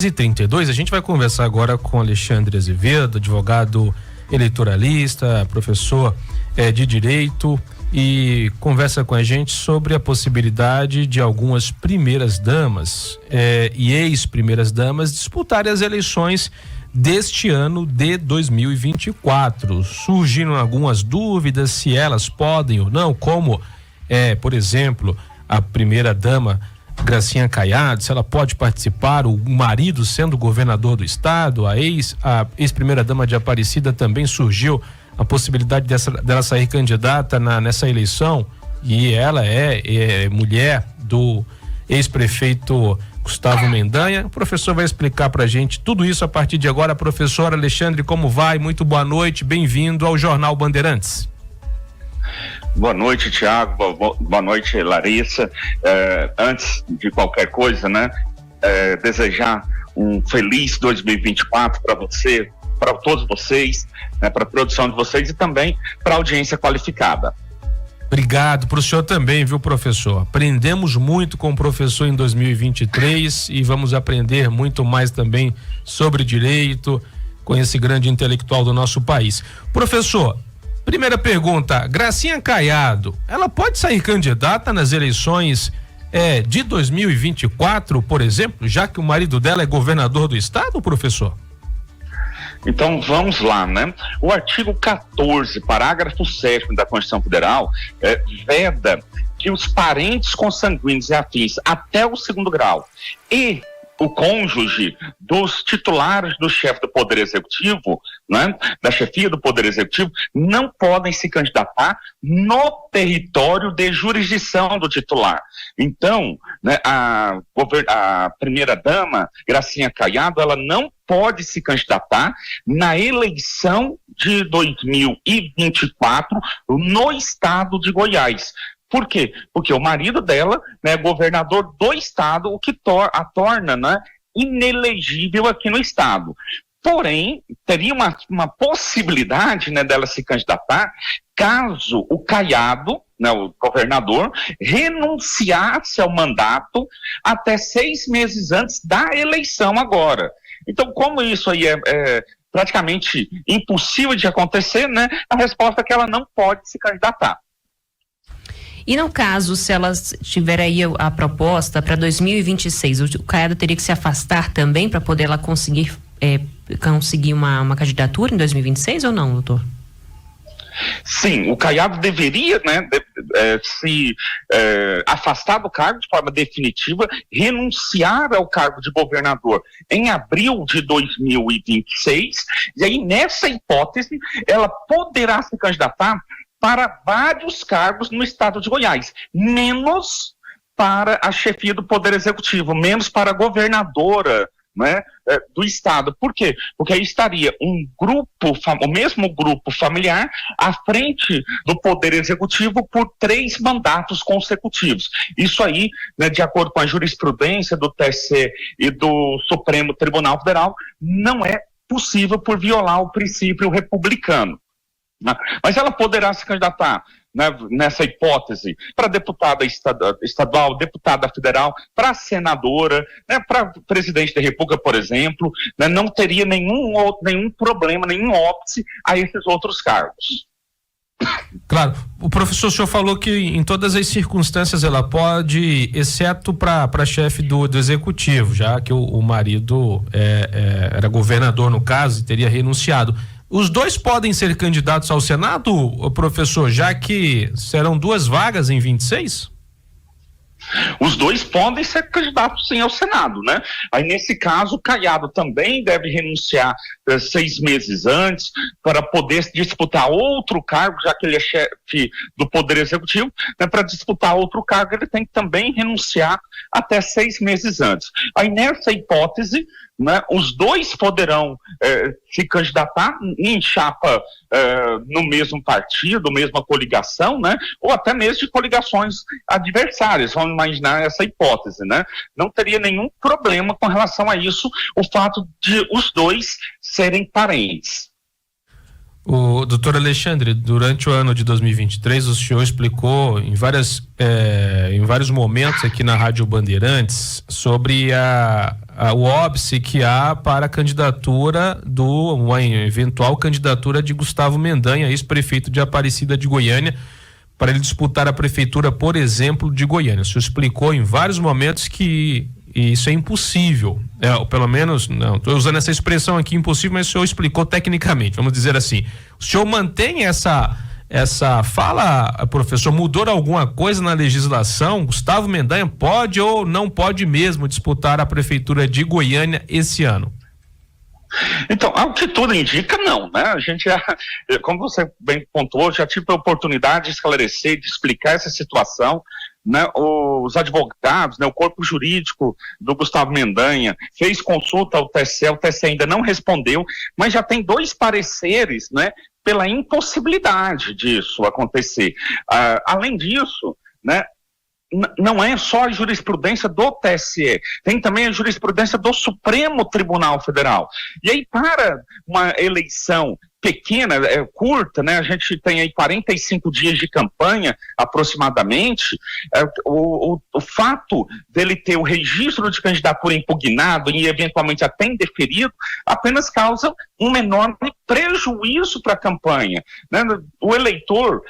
32, a gente vai conversar agora com Alexandre Azevedo, advogado eleitoralista, professor de Direito, e conversa com a gente sobre a possibilidade de algumas primeiras damas e ex-primeiras damas disputarem as eleições deste ano de 2024. Surgiram algumas dúvidas se elas podem ou não, como por exemplo, a primeira dama Gracinha Caiado, se ela pode participar, o marido sendo governador do estado, a ex-primeira dama de Aparecida também surgiu a possibilidade dela sair candidata nessa eleição, e ela é mulher do ex-prefeito Gustavo Mendanha. O professor vai explicar pra gente tudo isso a partir de agora. Professor Alexandre, como vai? Muito boa noite, bem-vindo ao Jornal Bandeirantes. Boa noite, Tiago. Boa noite, Larissa. Antes de qualquer coisa, desejar um feliz 2024 para você, para todos vocês, para a produção de vocês e também para a audiência qualificada. Obrigado para o senhor também, viu, professor? Aprendemos muito com o professor em 2023 e vamos aprender muito mais também sobre direito com esse grande intelectual do nosso país. Professor, primeira pergunta, Gracinha Caiado, ela pode sair candidata nas eleições de 2024, por exemplo, já que o marido dela é governador do estado, professor? Então vamos lá, O artigo 14, parágrafo 7º da Constituição Federal veda que os parentes consanguíneos e afins até o 2º grau e o cônjuge dos titulares do chefe do Poder Executivo, da chefia do Poder Executivo, não podem se candidatar no território de jurisdição do titular. Então, a primeira-dama, Gracinha Caiado, ela não pode se candidatar na eleição de 2024 no estado de Goiás. Por quê? Porque o marido dela é governador do estado, o que a torna inelegível aqui no estado. Porém, teria uma possibilidade dela se candidatar caso o Caiado, o governador, renunciasse ao mandato até 6 meses antes da eleição agora. Então, como isso aí é praticamente impossível de acontecer, a resposta é que ela não pode se candidatar. E no caso, se elas tiver aí a proposta para 2026, o Caiado teria que se afastar também para poder ela conseguir uma candidatura em 2026 ou não, doutor? Sim, o Caiado deveria se afastar do cargo de forma definitiva, renunciar ao cargo de governador em abril de 2026, e aí nessa hipótese ela poderá se candidatar para vários cargos no estado de Goiás, menos para a chefia do Poder Executivo, menos para a governadora do estado. Por quê? Porque aí estaria o mesmo grupo familiar à frente do Poder Executivo por 3 mandatos consecutivos. Isso aí, de acordo com a jurisprudência do TSE e do Supremo Tribunal Federal, não é possível por violar o princípio republicano. Mas ela poderá se candidatar nessa hipótese para deputada estadual, deputada federal, para senadora, para presidente da República, por exemplo, não teria nenhum problema, nenhum óbice a esses outros cargos. Claro, o professor, o senhor falou que em todas as circunstâncias ela pode, exceto para chefe do executivo, já que o marido era governador no caso e teria renunciado. Os dois podem ser candidatos ao Senado, professor, já que serão 2 vagas em 26? Os dois podem ser candidatos sim ao Senado, Aí nesse caso o Caiado também deve renunciar 6 meses antes para poder disputar outro cargo, já que ele é chefe do Poder Executivo, para disputar outro cargo ele tem que também renunciar até 6 meses antes. Aí nessa hipótese, os dois poderão se candidatar em chapa no mesmo partido, mesma coligação, ou até mesmo de coligações adversárias. Vamos imaginar essa hipótese, Não teria nenhum problema com relação a isso, o fato de os dois serem parentes. O doutor Alexandre, durante o ano de 2023, o senhor explicou em vários momentos aqui na Rádio Bandeirantes sobre o óbice que há para a candidatura uma eventual candidatura de Gustavo Mendanha, ex-prefeito de Aparecida de Goiânia, para ele disputar a prefeitura, por exemplo, de Goiânia. O senhor explicou em vários momentos que isso é impossível, ou pelo menos, não estou usando essa expressão aqui, impossível, mas o senhor explicou tecnicamente, vamos dizer assim. O senhor mantém essa fala, professor? Mudou alguma coisa na legislação? Gustavo Mendanha pode ou não pode mesmo disputar a prefeitura de Goiânia esse ano? Então, ao que tudo indica, não, né? A gente já, como você bem pontuou, já tive a oportunidade de esclarecer, de explicar essa situação, né? Os advogados, né? O corpo jurídico do Gustavo Mendanha fez consulta ao TSE, o TSE ainda não respondeu, mas já tem 2 pareceres, né? Pela impossibilidade disso acontecer. Além disso, né? Não é só a jurisprudência do TSE, tem também a jurisprudência do Supremo Tribunal Federal. E aí, para uma eleição pequena, curta, né? A gente tem aí 45 dias de campanha, aproximadamente, o fato dele ter o registro de candidatura impugnado e eventualmente até indeferido, apenas causa um enorme prejuízo para a campanha, né? O eleitor,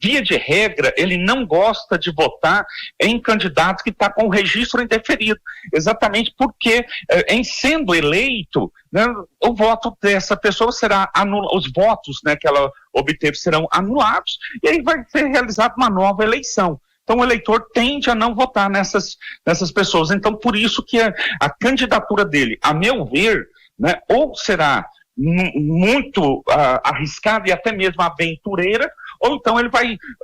via de regra, ele não gosta de votar em candidato que está com o registro indeferido, exatamente porque, em sendo eleito, né, o voto dessa pessoa será anulado, os votos, né, que ela obteve serão anulados, e aí vai ser realizada uma nova eleição. Então o eleitor tende a não votar nessas pessoas. Então por isso que a candidatura dele, a meu ver, né, ou será muito arriscada e até mesmo aventureira, ou então ele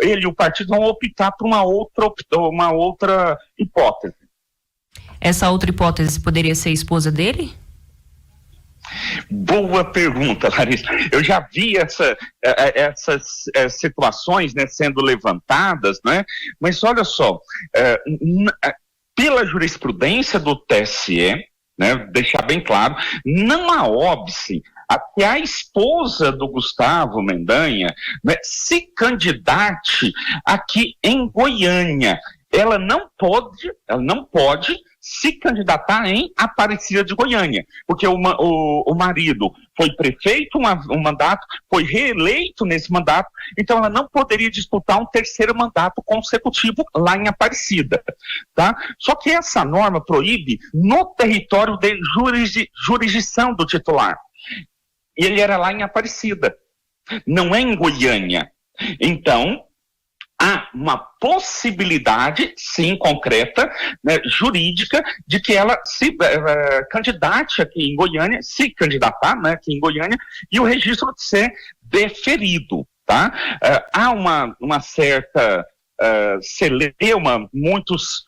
e o partido vão optar por uma outra hipótese. Essa outra hipótese poderia ser a esposa dele? Boa pergunta, Larissa. Eu já vi essas situações, né, sendo levantadas, né? Mas olha só, pela jurisprudência do TSE, né, deixar bem claro, não há óbice a que a esposa do Gustavo Mendanha, né, se candidate aqui em Goiânia. Ela não pode se candidatar em Aparecida de Goiânia, porque o marido foi prefeito um mandato, foi reeleito nesse mandato, então ela não poderia disputar um 3º mandato consecutivo lá em Aparecida, tá? Só que essa norma proíbe no território de jurisdição do titular. E ele era lá em Aparecida, não é em Goiânia. Então, há uma possibilidade, sim, concreta, né, jurídica, de que ela se candidate aqui em Goiânia, se candidatar, né, aqui em Goiânia, e o registro de ser deferido, tá? Há uma certa celeuma, muitos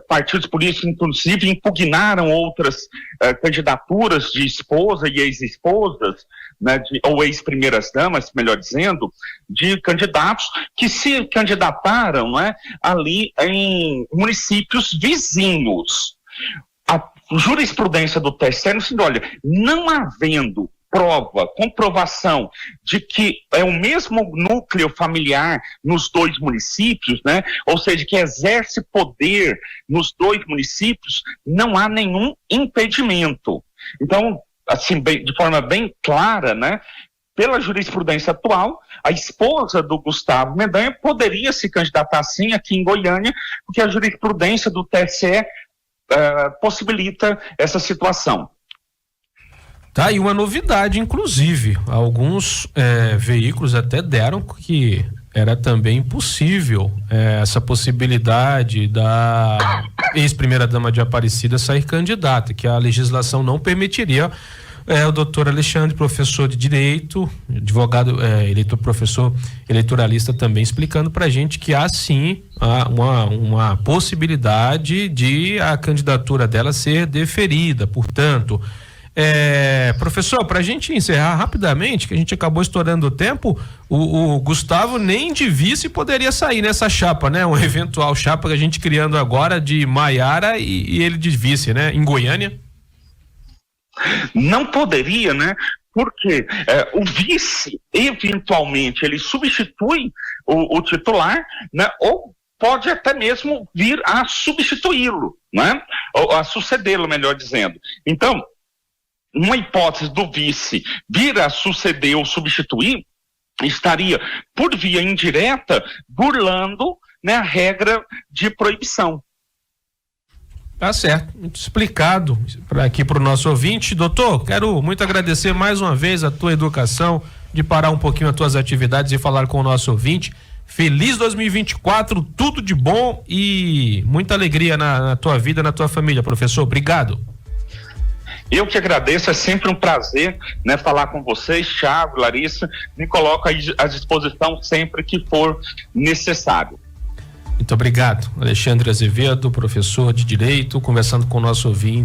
partidos políticos, inclusive, impugnaram outras candidaturas de esposa e ex-esposas, né, ou ex-primeiras damas, melhor dizendo, de candidatos que se candidataram, né, ali em municípios vizinhos. A jurisprudência do TSE, olha, não havendo comprovação de que é o mesmo núcleo familiar nos 2 municípios, né? Ou seja, que exerce poder nos 2 municípios, não há nenhum impedimento. Então, assim, de forma bem clara, né? Pela jurisprudência atual, a esposa do Gustavo Mendanha poderia se candidatar sim aqui em Goiânia, porque a jurisprudência do TSE possibilita essa situação. Tá, e uma novidade, inclusive, alguns veículos até deram que era também impossível essa possibilidade da ex-primeira-dama de Aparecida sair candidata, que a legislação não permitiria. O doutor Alexandre, professor de Direito, advogado, professor eleitoralista, também explicando pra gente que há sim uma possibilidade de a candidatura dela ser deferida, portanto... professor, para a gente encerrar rapidamente, que a gente acabou estourando o tempo, o Gustavo nem de vice poderia sair nessa chapa, né? Uma eventual chapa que a gente criando agora de Maiara e ele de vice, né? Em Goiânia. Não poderia, né? Porque o vice, eventualmente, ele substitui o titular, né? Ou pode até mesmo vir a substituí-lo, né? Ou a sucedê-lo, melhor dizendo. Então, uma hipótese do vice vir a suceder ou substituir, estaria, por via indireta, burlando, né, a regra de proibição. Tá certo, muito explicado aqui para o nosso ouvinte. Doutor, quero muito agradecer mais uma vez a tua educação, de parar um pouquinho as tuas atividades e falar com o nosso ouvinte. Feliz 2024, tudo de bom e muita alegria na tua vida, na tua família, professor. Obrigado. Eu que agradeço, é sempre um prazer, né, falar com vocês, Thiago, Larissa, me coloco aí à disposição sempre que for necessário. Muito obrigado. Alexandre Azevedo, professor de Direito, conversando com o nosso ouvinte.